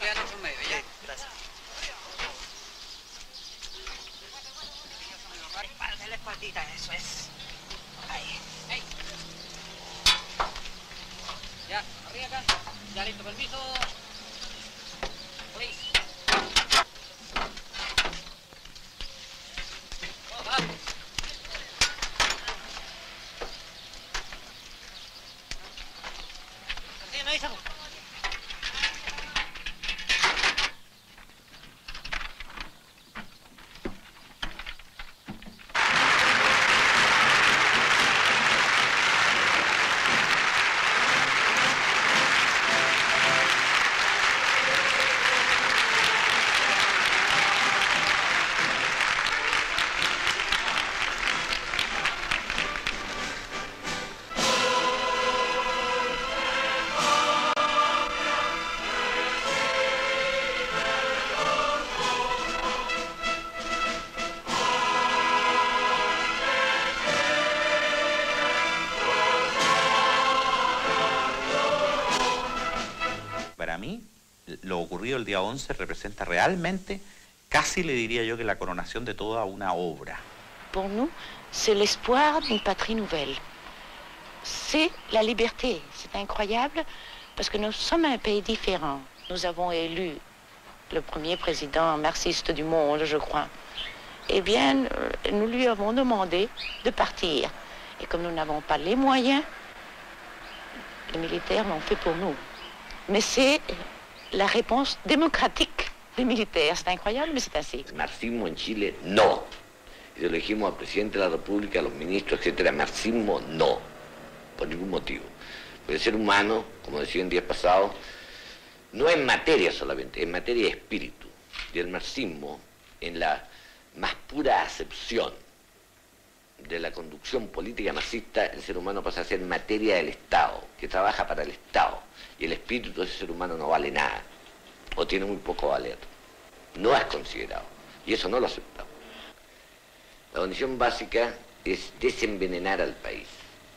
quedan 8,5, ¿ya? Sí, gracias. Espalda, la espaldita, eso es. Ahí, ahí. Ya, arriba acá. Ya listo, permiso. Por ahí. Vamos. Así, me avisan. Para mí, lo ocurrido el día 11 representa realmente, casi le diría yo que la coronación de toda una obra. Pour nous, c'est l'espoir d'une patrie nouvelle. C'est la liberté. C'est incroyable parce que nous sommes un pays différent. Nous avons élu le premier président marxiste du monde, je crois. Eh bien, nous lui avons demandé de partir. Et comme nous n'avons pas les moyens, les militaires l'ont fait pour nous. Mais c'est la réponse démocratique des militaires. C'est incroyable, mais c'est ainsi. Marxismo en Chile, no. Y elegimos al presidente de la República, a los ministros, etcétera. Marxismo, no. Por ningún motivo. Porque el ser humano, como decía en días pasados, no es materia solamente, es materia de espíritu. Y el marxismo, en la más pura acepción de la conducción política marxista, el ser humano pasa a ser materia del Estado, que trabaja para el Estado. Y el espíritu de ese ser humano no vale nada, o tiene muy poco valer. No es considerado, y eso no lo aceptamos. La condición básica es desenvenenar al país.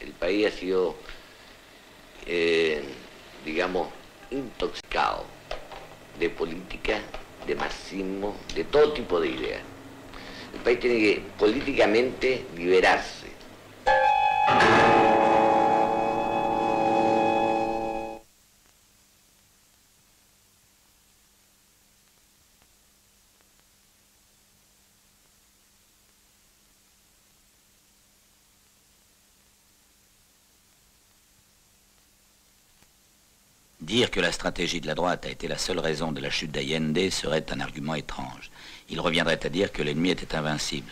El país ha sido, digamos, intoxicado de política, de marxismo, de todo tipo de ideas. El país tiene que políticamente liberarse. Dire que la stratégie de la droite a été la seule raison de la chute d'Allende serait un argument étrange. Il reviendrait à dire que l'ennemi était invincible.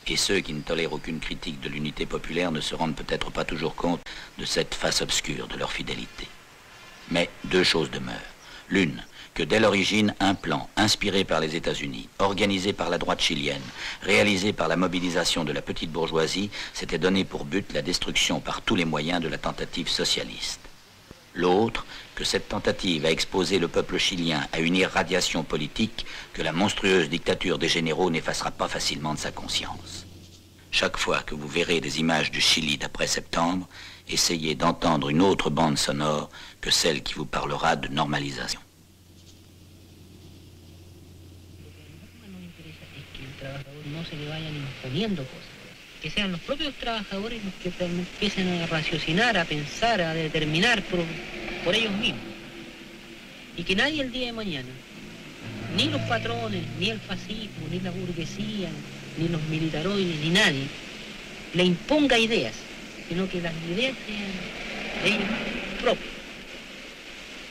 Et ceux qui ne tolèrent aucune critique de l'unité populaire ne se rendent peut-être pas toujours compte de cette face obscure de leur fidélité. Mais deux choses demeurent. L'une, que dès l'origine, un plan inspiré par les États-Unis, organisé par la droite chilienne, réalisé par la mobilisation de la petite bourgeoisie, s'était donné pour but la destruction par tous les moyens de la tentative socialiste. L'autre, que cette tentative a exposé le peuple chilien à une irradiation politique que la monstrueuse dictature des généraux n'effacera pas facilement de sa conscience. Chaque fois que vous verrez des images du Chili d'après septembre, essayez d'entendre une autre bande sonore que celle qui vous parlera de normalisation. Que sean los propios trabajadores los que empiecen a raciocinar, a pensar, a determinar por ellos mismos. Y que nadie el día de mañana, ni los patrones, ni el fascismo, ni la burguesía, ni los militaroides, ni nadie, le imponga ideas, sino que las ideas sean de ellos propios,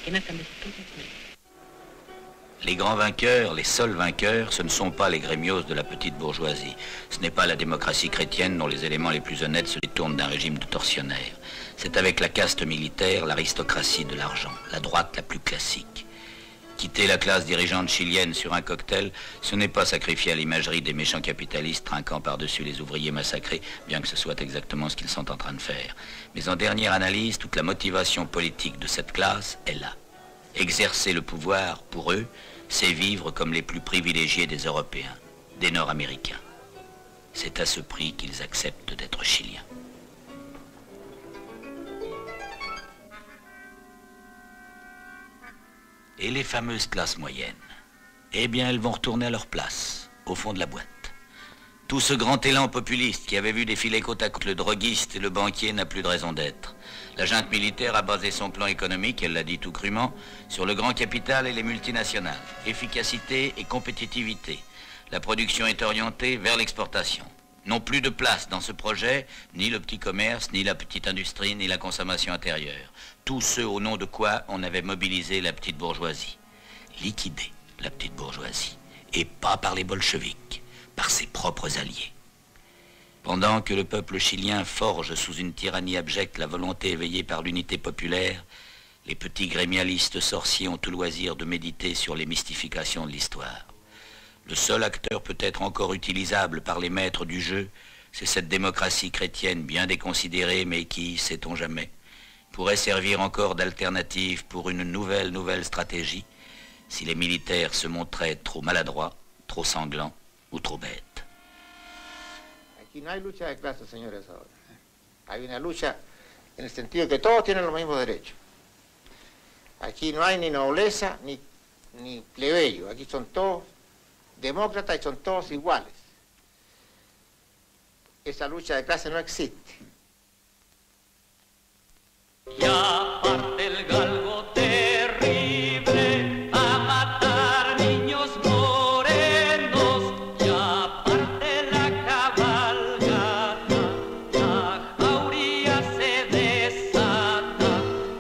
que nazcan de sus propios ideas. Les grands vainqueurs, les seuls vainqueurs, ce ne sont pas les grémios de la petite bourgeoisie. Ce n'est pas la démocratie chrétienne dont les éléments les plus honnêtes se détournent d'un régime de tortionnaires. C'est avec la caste militaire, l'aristocratie de l'argent, la droite la plus classique. Quitter la classe dirigeante chilienne sur un cocktail, ce n'est pas sacrifier à l'imagerie des méchants capitalistes trinquant par-dessus les ouvriers massacrés, bien que ce soit exactement ce qu'ils sont en train de faire. Mais en dernière analyse, toute la motivation politique de cette classe est là. Exercer le pouvoir, pour eux, c'est vivre comme les plus privilégiés des Européens, des Nord-Américains. C'est à ce prix qu'ils acceptent d'être chiliens. Et les fameuses classes moyennes, eh bien, elles vont retourner à leur place, au fond de la boîte. Tout ce grand élan populiste qui avait vu défiler côte à côte le droguiste et le banquier n'a plus de raison d'être. La junte militaire a basé son plan économique, elle l'a dit tout crûment, sur le grand capital et les multinationales. Efficacité et compétitivité. La production est orientée vers l'exportation. N'ont plus de place dans ce projet, ni le petit commerce, ni la petite industrie, ni la consommation intérieure. Tous ceux au nom de quoi on avait mobilisé la petite bourgeoisie. Liquidé la petite bourgeoisie. Et pas par les bolcheviks, par ses propres alliés. Pendant que le peuple chilien forge sous une tyrannie abjecte la volonté éveillée par l'unité populaire, les petits grémialistes sorciers ont tout loisir de méditer sur les mystifications de l'histoire. Le seul acteur peut-être encore utilisable par les maîtres du jeu, c'est cette démocratie chrétienne bien déconsidérée, mais qui, sait-on jamais, pourrait servir encore d'alternative pour une nouvelle stratégie, si les militaires se montraient trop maladroits, trop sanglants ou trop bêtes. Aquí no hay lucha de clases, señores, ahora. Hay una lucha en el sentido que todos tienen los mismos derechos. Aquí no hay ni nobleza ni plebeyo. Aquí son todos demócratas y son todos iguales. Esa lucha de clases no existe. Ya parte el galgo terrible a matar niños morenos, ya parte la cabalgata, la jauría se desata,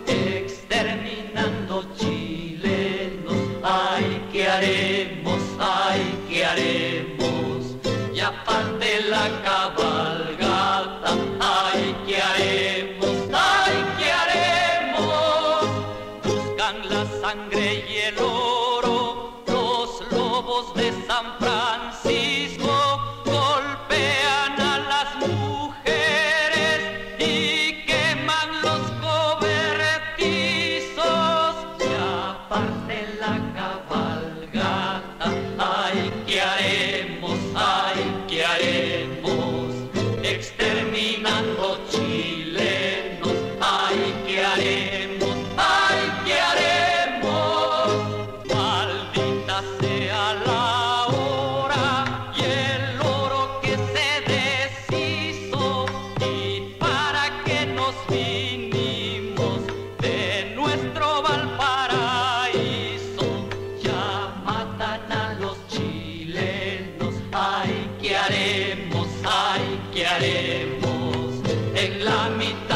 exterminando chilenos. Ay, ¿qué haremos? Ay, ¿qué haremos? Ya parte la cabalgata, ay, ¿qué haremos? La sangre y el oro, los lobos de San Francisco golpean a las mujeres y queman los cobertizos. Ya parte la cabalgata, ay, ¿qué haremos? Ay, ¿qué haremos? Exterminando chilenos, ay, ¿qué haremos? Sea la hora y el oro que se deshizo, y para que nos vinimos de nuestro Valparaíso. Ya matan a los chilenos, ay, ¿qué haremos? Ay, ¿qué haremos? En la mitad